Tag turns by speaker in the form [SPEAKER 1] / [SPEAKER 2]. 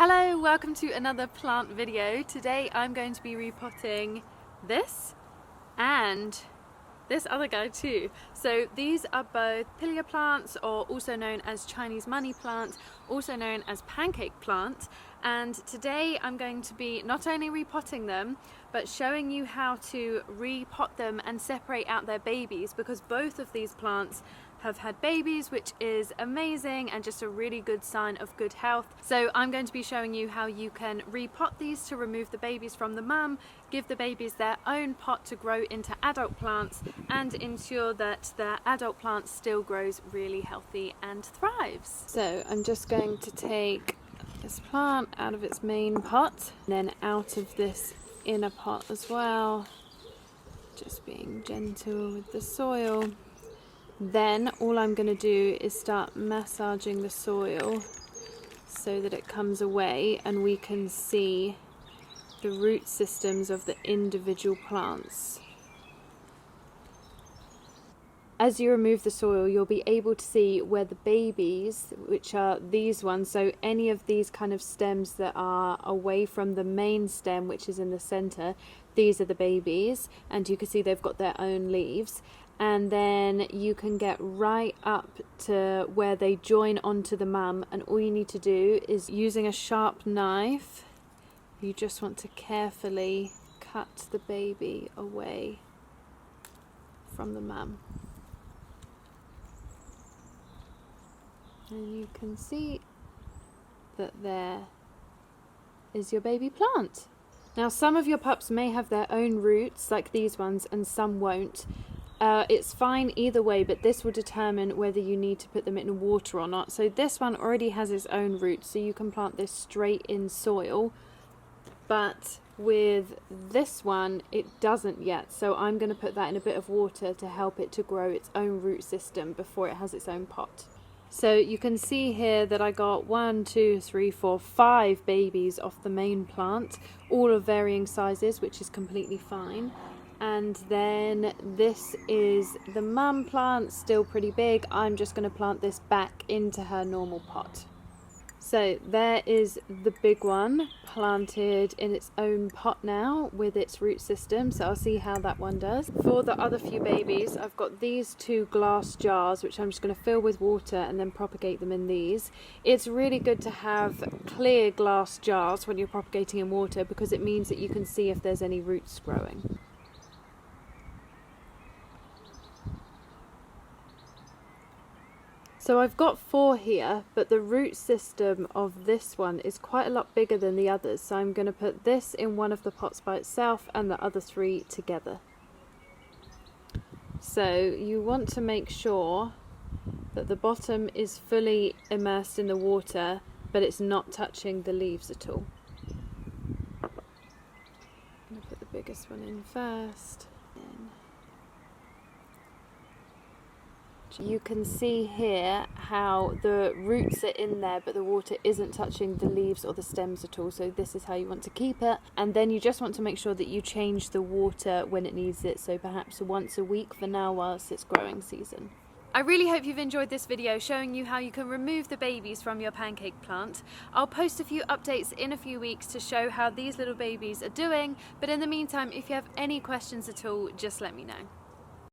[SPEAKER 1] Hello, welcome to another plant video. Today I'm going to be repotting this and this other guy too. So these are both Pilea plants, or also known as Chinese money plant, also known as pancake plant. And today I'm going to be not only repotting them, but showing you how to repot them and separate out their babies, because both of these plants have had babies, which is amazing and just a really good sign of good health. So I'm going to be showing you how you can repot these to remove the babies from the mum, give the babies their own pot to grow into adult plants, and ensure that the adult plant still grows really healthy and thrives. So I'm just going to take this plant out of its main pot, and then out of this inner pot as well, just being gentle with the soil. Then all I'm going to do is start massaging the soil so that it comes away and we can see the root systems of the individual plants. As you remove the soil, you'll be able to see where the babies, which are these ones, so any of these kind of stems that are away from the main stem, which is in the center, these are the babies, and you can see they've got their own leaves. And then you can get right up to where they join onto the mum, and all you need to do is, using a sharp knife, you just want to carefully cut the baby away from the mum. And you can see that there is your baby plant. Now, some of your pups may have their own roots like these ones and some won't. It's fine either way, but this will determine whether you need to put them in water or not. So this one already has its own roots, so you can plant this straight in soil, but with this one it doesn't yet, so I'm going to put that in a bit of water to help it to grow its own root system before it has its own pot. So you can see here that I got 5 babies off the main plant, all of varying sizes, which is completely fine. And then this is the mum plant, still pretty big. I'm just going to plant this back into her normal pot. So there is the big one planted in its own pot now with its root system, so I'll see how that one does. For the other few babies, I've got these 2 glass jars, which I'm just going to fill with water and then propagate them in these. It's really good to have clear glass jars when you're propagating in water, because it means that you can see if there's any roots growing. So I've got 4 here, but the root system of this one is quite a lot bigger than the others, so I'm going to put this in one of the pots by itself and the other 3 together. So you want to make sure that the bottom is fully immersed in the water, but it's not touching the leaves at all. I'm going to put the biggest one in first. You can see here how the roots are in there, but the water isn't touching the leaves or the stems at all, so this is how you want to keep it. And then you just want to make sure that you change the water when it needs it, so perhaps once a week for now whilst it's growing season. I really hope you've enjoyed this video showing you how you can remove the babies from your pancake plant. I'll post a few updates in a few weeks to show how these little babies are doing, but in the meantime, if you have any questions at all, just let me know.